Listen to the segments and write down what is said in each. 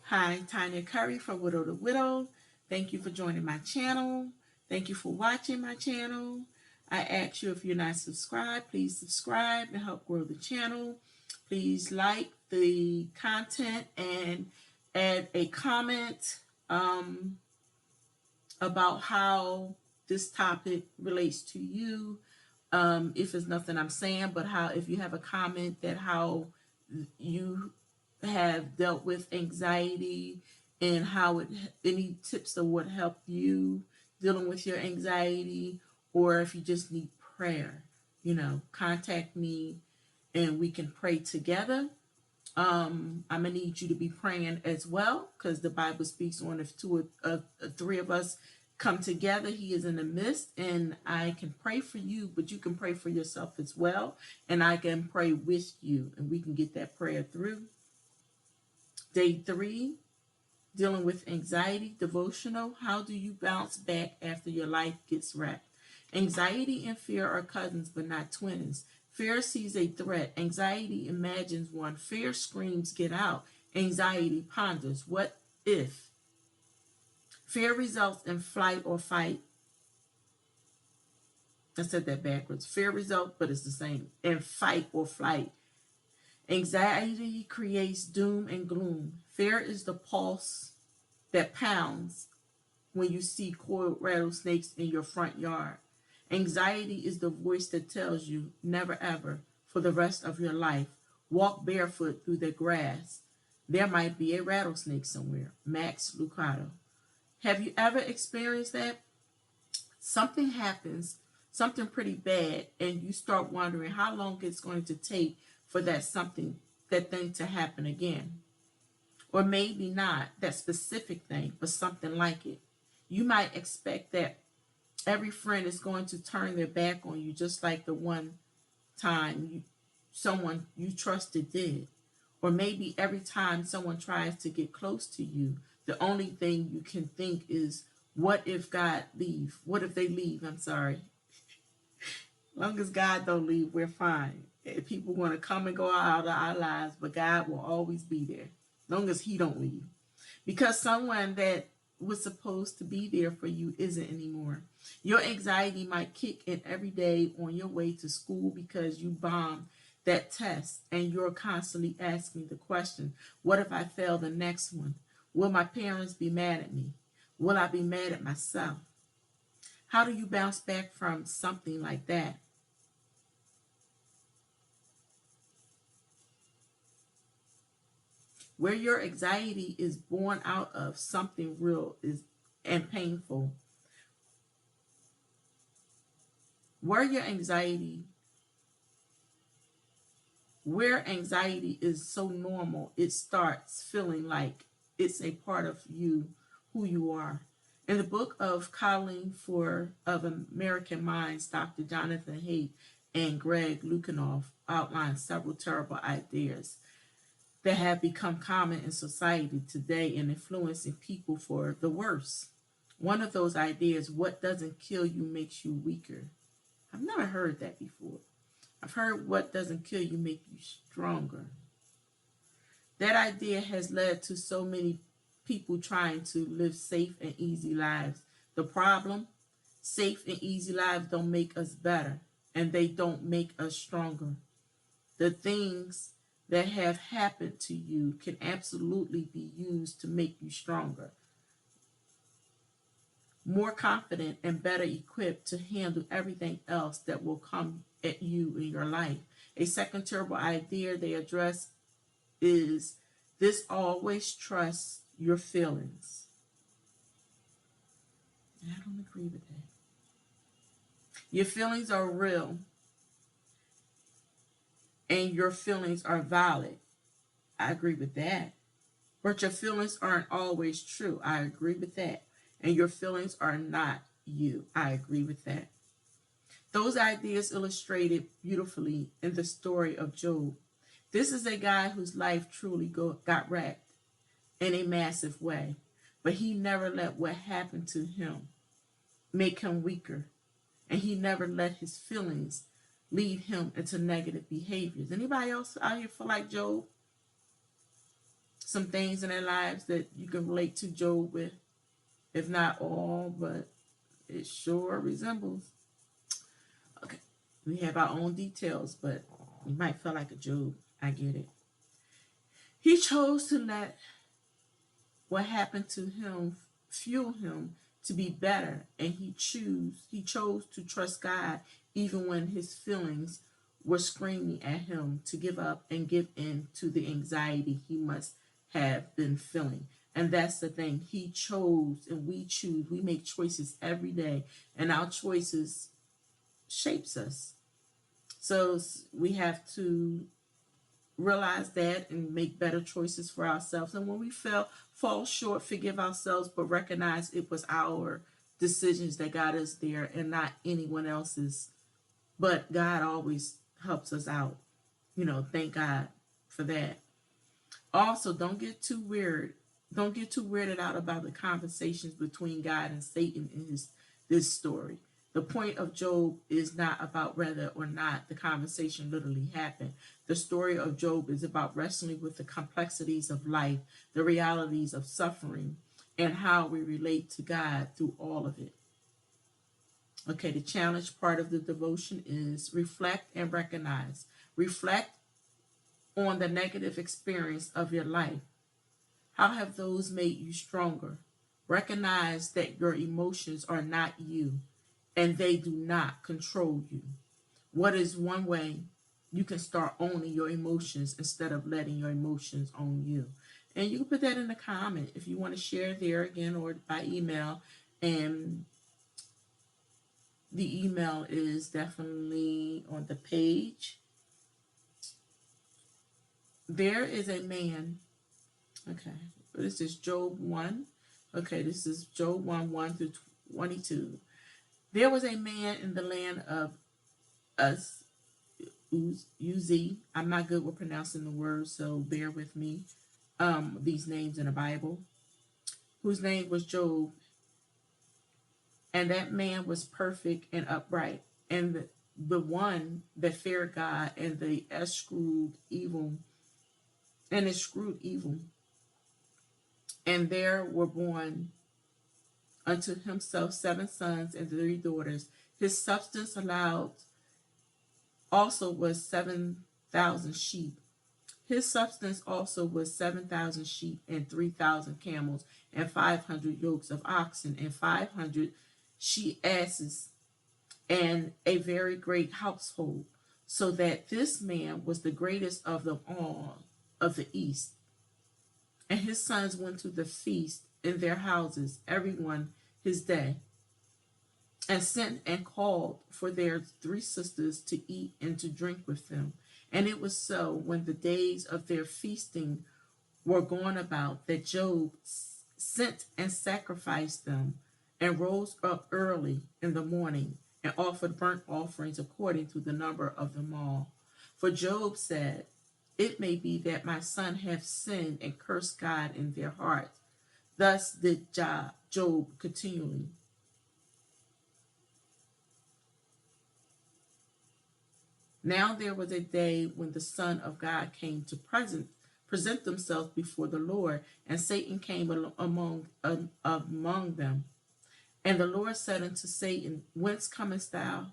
Hi, Tanya Curry from Widow to Widow. Thank you for joining my channel. Thank you for watching my channel. I ask you, if you're not subscribed, please subscribe and help grow the channel. Please like the content and add a comment about how this topic relates to you. If it's nothing I'm saying, but how, if you have a comment that how you have dealt with anxiety and how it, any tips that would help you dealing with your anxiety, or if you just need prayer, contact me and we can pray together. I'm gonna need you to be praying as well, because the Bible speaks on, if two or three of us come together, He is in the midst. And I can pray for you, but you can pray for yourself as well, and I can pray with you, and we can get that prayer through. Day 3, dealing with anxiety devotional. How do you bounce back after your life gets wrecked? Anxiety and fear are cousins, but not twins. Fear sees a threat. Anxiety imagines one. Fear screams, get out. Anxiety ponders, what if? Fear results in flight or fight. I said that backwards. Fear results, but it's the same, in fight or flight. Anxiety creates doom and gloom. Fear is the pulse that pounds when you see coiled rattlesnakes in your front yard. Anxiety is the voice that tells you, never ever, for the rest of your life, walk barefoot through the grass. There might be a rattlesnake somewhere. Max Lucado. Have you ever experienced that? Something happens, something pretty bad, and you start wondering how long it's going to take for that thing to happen again. Or maybe not that specific thing, but something like it. You might expect that every friend is going to turn their back on you, just like the one time someone you trusted did. Or maybe every time someone tries to get close to you, the only thing you can think is, what if God leave? What if they leave? I'm sorry. Long as God don't leave, we're fine. People want to come and go out of our lives, but God will always be there. Long as He don't leave. Because someone that was supposed to be there for you isn't anymore. Your anxiety might kick in every day on your way to school because you bombed that test, and you're constantly asking the question, what if I fail the next one? Will my parents be mad at me? Will I be mad at myself? How do you bounce back from something like that? Where your anxiety is born out of something real is and painful. Where your anxiety Where anxiety is so normal, it starts feeling like it's a part of you, who you are. In the book of Counseling for of American Minds, Dr. Jonathan Haidt and Greg Lukianoff outline several terrible ideas that have become common in society today and influencing people for the worse. One of those ideas, what doesn't kill you makes you weaker. I've never heard that before. I've heard what doesn't kill you make you stronger. That idea has led to so many people trying to live safe and easy lives. The problem, safe and easy lives don't make us better, and they don't make us stronger. The things that have happened to you can absolutely be used to make you stronger, more confident, and better equipped to handle everything else that will come at you in your life. A second terrible idea they address is this: always trust your feelings. I don't agree with that. Your feelings are real and your feelings are valid. I agree with that. But your feelings aren't always true. I agree with that. And your feelings are not you. I agree with that. Those ideas illustrated beautifully in the story of Job. This is a guy whose life truly got wrecked in a massive way, but he never let what happened to him make him weaker, and he never let his feelings lead him into negative behaviors. Anybody else out here feel like Job? some things in their lives that you can relate to Job with, if not all, but it sure resembles. Okay, we have our own details, but you might feel like a Job. I get it. He chose to let what happened to him fuel him to be better, and he chose to trust God even when his feelings were screaming at him to give up and give in to the anxiety he must have been feeling. And that's the thing. He chose, and we choose. We make choices every day, and our choices shapes us. So we have to realize that and make better choices for ourselves. And when we fall short, forgive ourselves, but recognize it was our decisions that got us there and not anyone else's. But God always helps us out. Thank God for that. Also, don't get too weird. Don't get too weirded out about the conversations between God and Satan in this story. The point of Job is not about whether or not the conversation literally happened. The story of Job is about wrestling with the complexities of life, the realities of suffering, and how we relate to God through all of it. Okay, the challenge part of the devotion is reflect and recognize. Reflect on the negative experience of your life. How have those made you stronger? Recognize that your emotions are not you and they do not control you. What is one way you can start owning your emotions instead of letting your emotions own you? And you can put that in the comment if you want to share there again or by email. And the email is definitely on the page. There is a man. Okay, this is Job 1. Okay, this is Job 1 1 through 22. There was a man in the land of Uz. I'm not good with pronouncing the words, so bear with me. These names in the Bible, whose name was Job, and that man was perfect and upright, and the one that feared God, and the eschewed evil, and there were born unto himself 7 sons and 3 daughters. His substance allowed also was 7,000 sheep. His substance also was 7,000 sheep and 3,000 camels and 500 yokes of oxen and 500 she asses and a very great household, so that this man was the greatest of them all of the east. And his sons went to the feast in their houses, everyone his day, and sent and called for their 3 sisters to eat and to drink with them. And it was so, when the days of their feasting were gone about, that Job sent and sacrificed them, and rose up early in the morning, and offered burnt offerings according to the number of them all. For Job said, it may be that my son have sinned and cursed God in their hearts. Thus did Job continually. Now there was a day when the Son of God came to present themselves before the Lord, and Satan came among them. And the Lord said unto Satan, whence comest thou?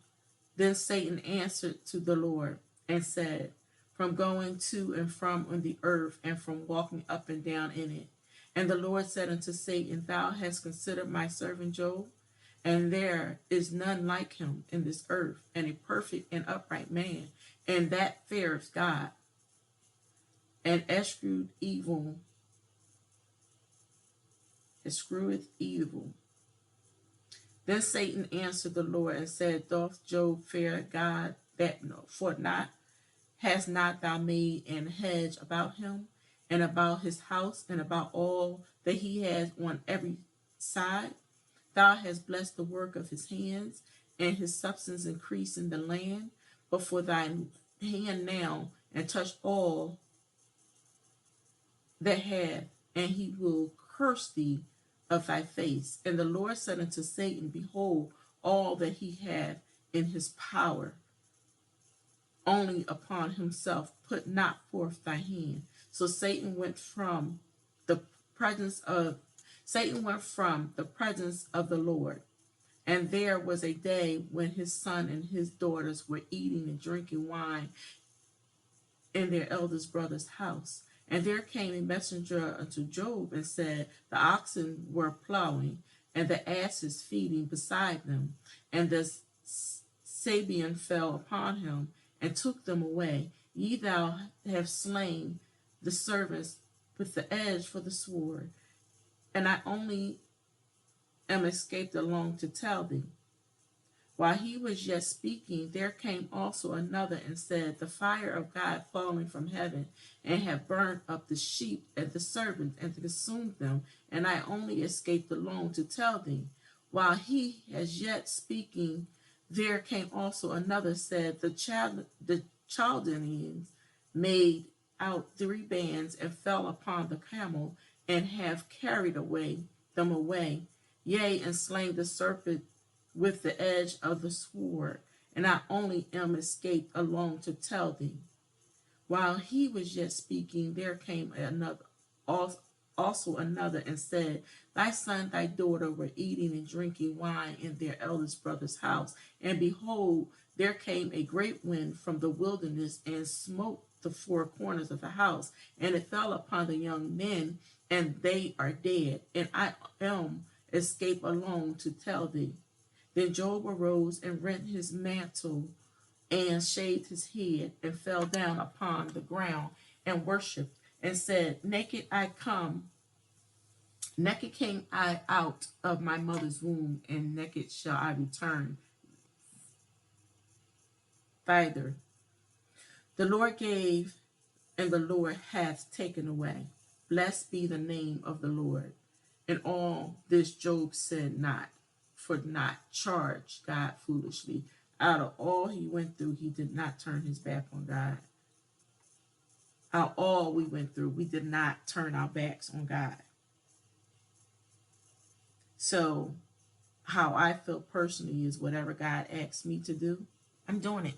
Then Satan answered to the Lord and said, from going to and from on the earth, and from walking up and down in it. And the Lord said unto Satan, thou hast considered my servant Job, and there is none like him in this earth, and a perfect and upright man, and that fears God, and escheweth evil. Then Satan answered the Lord and said, doth Job fear God that for not? Hast not thou made an hedge about him, and about his house, and about all that he has on every side? Thou hast blessed the work of his hands, and his substance increased in the land. But for thine hand now, and touch all that have, and he will curse thee of thy face. And the Lord said unto Satan, behold, all that he hath in his power, only upon himself put not forth thy hand. So Satan went from the presence of Satan went from the presence of the Lord. And there was a day when his son and his daughters were eating and drinking wine in their eldest brother's house. And there came a messenger unto Job and said, the oxen were plowing, and the asses feeding beside them. And the Sabian fell upon him and took them away. Ye thou have slain the servants with the edge for the sword, and I only am escaped alone to tell thee. While he was yet speaking, there came also another and said, the fire of God falling from heaven, and have burned up the sheep and the servants, and consumed them, and I only escaped alone to tell thee. While he was yet speaking, there came also another, said, the Chaldeans made out 3 bands, and fell upon the camel, and have carried them away, yea, and slain the serpent with the edge of the sword, and I only am escaped alone to tell thee. While he was yet speaking, there came another, also another, and said, thy son, thy daughter were eating and drinking wine in their eldest brother's house, and behold, there came a great wind from the wilderness, and smote the 4 corners of the house, and it fell upon the young men, and they are dead, and I am escaped alone to tell thee. Then Job arose and rent his mantle and shaved his head and fell down upon the ground and worshipped and said, naked came I out of my mother's womb, and naked shall I return thither. The Lord gave, and the Lord hath taken away. Blessed be the name of the Lord. And all this Job said not, for not charge God foolishly. Out of all he went through, he did not turn his back on God. Out of all we went through, we did not turn our backs on God. So how I feel personally is whatever God asks me to do, I'm doing it.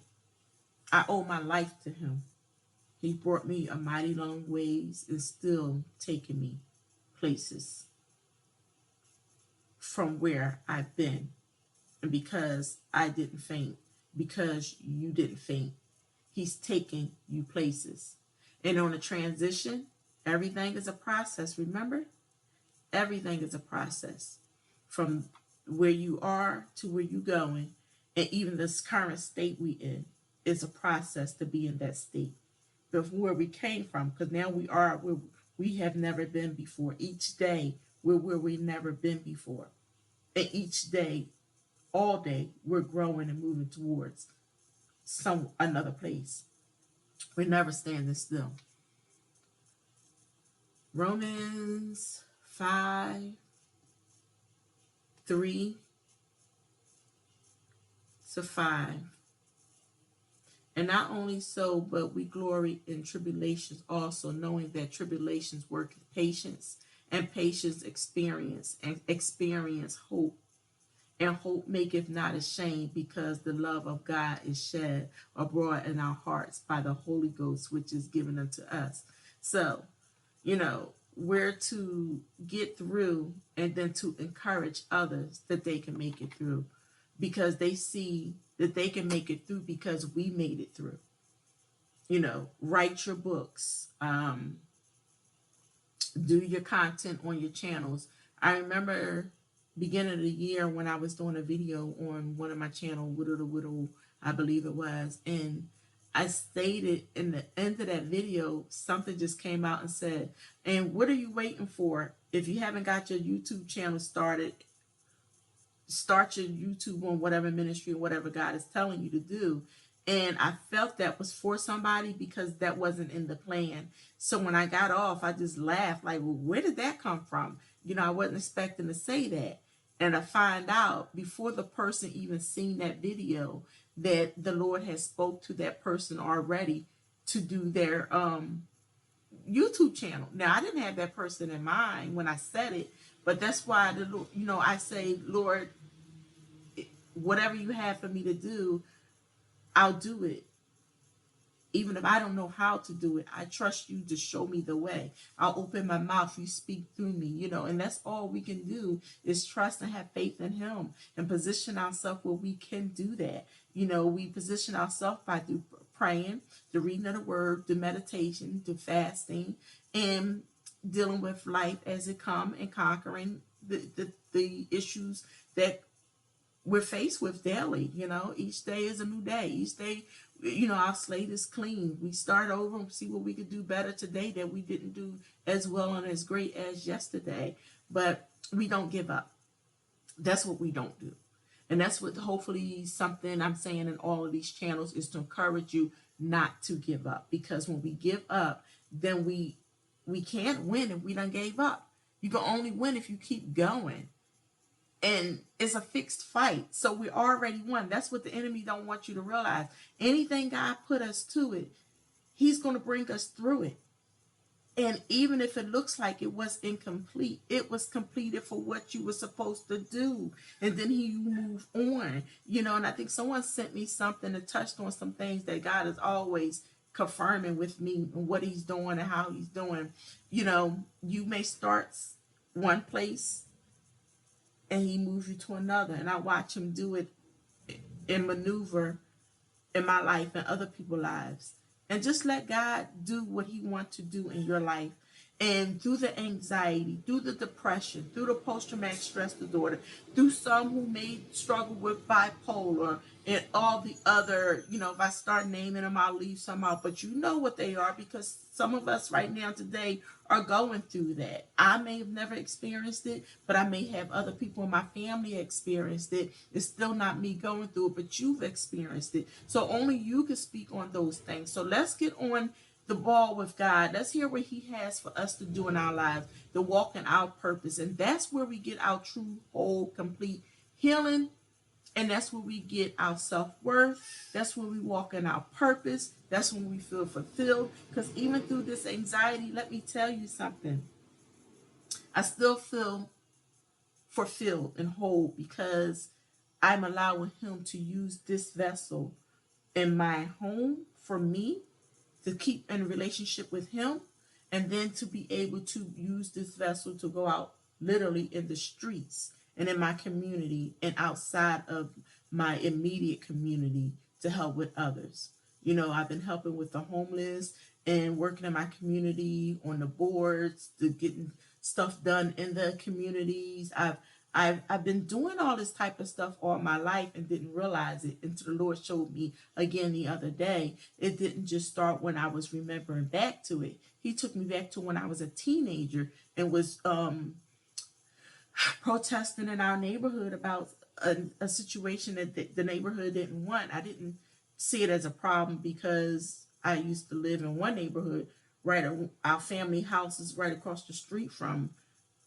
I owe my life to him. He brought me a mighty long ways and still taking me places from where I've been. And because I didn't faint, because you didn't faint, he's taking you places. And on a transition, everything is a process, remember? Everything is a process. From where you are to where you're going, and even this current state we in is a process to be in that state. But from where we came from, because now we are where we have never been before. Each day, we're where we've never been before. And each day, all day, we're growing and moving towards another place. We're never standing still. Romans 5:3-5. And not only so, but we glory in tribulations also, knowing that tribulations work patience, and patience experience, and experience hope. And hope maketh not ashamed, because the love of God is shed abroad in our hearts by the Holy Ghost, which is given unto us. So, we're to get through, and then to encourage others that they can make it through, because they see that they can make it through because we made it through. Write your books, do your content on your channels. I remember beginning of the year when I was doing a video on one of my channel, Widow to Widow, I believe it was, and I stated in the end of that video, something just came out and said, and what are you waiting for? If you haven't got your YouTube channel started, start your YouTube on whatever ministry or whatever God is telling you to do. And I felt that was for somebody, because that wasn't in the plan. So when I got off, I just laughed like, well, where did that come from? I wasn't expecting to say that. And I find out before the person even seen that video that the Lord has spoke to that person already to do their YouTube channel. Now, I didn't have that person in mind when I said it, but that's why I say, Lord, whatever you have for me to do, I'll do it. Even if I don't know how to do it, I trust you to show me the way. I'll open my mouth, you speak through me, and that's all we can do is trust and have faith in him and position ourselves where we can do that. We position ourselves by through praying, the reading of the word, the meditation, the fasting, and dealing with life as it come and conquering the issues that we're faced with daily. Each day is a new day. Each day, our slate is clean. We start over and see what we could do better today that we didn't do as well and as great as yesterday. But we don't give up. That's what we don't do. And that's what hopefully something I'm saying in all of these channels is to encourage you not to give up. Because when we give up, then we can't win if we done gave up. You can only win if you keep going. And it's a fixed fight. So we already won. That's what the enemy don't want you to realize. Anything God put us to it, he's going to bring us through it. And even if it looks like it was incomplete, it was completed for what you were supposed to do. And then you move on, and I think someone sent me something that touched on some things that God is always confirming with me and what he's doing and how he's doing. You may start one place and he moves you to another. And I watch him do it in maneuver in my life and other people's lives. And just let God do what he wants to do in your life. And through the anxiety, through the depression, through the post-traumatic stress disorder, through some who may struggle with bipolar and all the other, if I start naming them, I'll leave some out. But you know what they are, because some of us right now today are going through that. I may have never experienced it, but I may have other people in my family experienced it. It's still not me going through it, but you've experienced it. So only you can speak on those things. So let's get on the ball with God. Let's hear what he has for us to do in our lives, to walk in our purpose. And that's where we get our true, whole, complete healing. And that's where we get our self-worth. That's when we walk in our purpose. That's when we feel fulfilled. Because even through this anxiety, let me tell you something. I still feel fulfilled and whole because I'm allowing him to use this vessel in my home for me, to keep in relationship with him, and then to be able to use this vessel to go out literally in the streets and in my community and outside of my immediate community to help with others. I've been helping with the homeless and working in my community on the boards, to getting stuff done in the communities. I've been doing all this type of stuff all my life and didn't realize it until the Lord showed me again the other day. It didn't just start when I was remembering back to it. He took me back to when I was a teenager and was protesting in our neighborhood about a situation that the neighborhood didn't want. I didn't see it as a problem because I used to live in one neighborhood, right? Our family house is right across the street from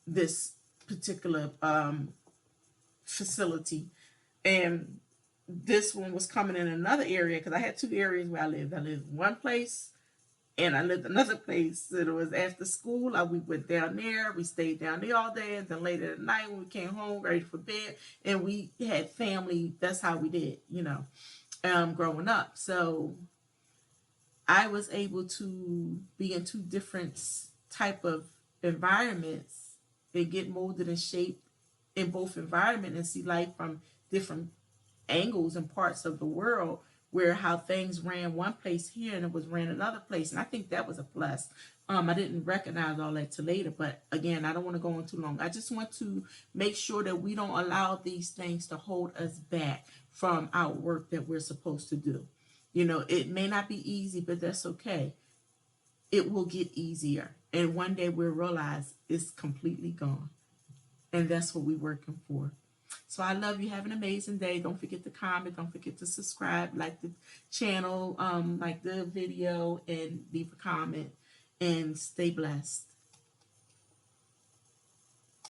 this particular facility, and this one was coming in another area because I had two areas where I lived. I lived in one place and I lived another place. It was after school. We went down there. We stayed down there all day, and then later at night when we came home, ready for bed, and we had family. That's how we did, growing up. So I was able to be in two different type of environments and get molded and shaped in both environments and see life from different angles and parts of the world, where how things ran one place here and it was ran another place. And I think that was a plus. I didn't recognize all that till later, but again, I don't want to go on too long. I just want to make sure that we don't allow these things to hold us back from our work that we're supposed to do. It may not be easy, but that's okay. It will get easier. And one day we'll realize it's completely gone. And that's what we're working for. So I love you. Have an amazing day. Don't forget to comment. Don't forget to subscribe, like the channel, like the video, and leave a comment. And stay blessed.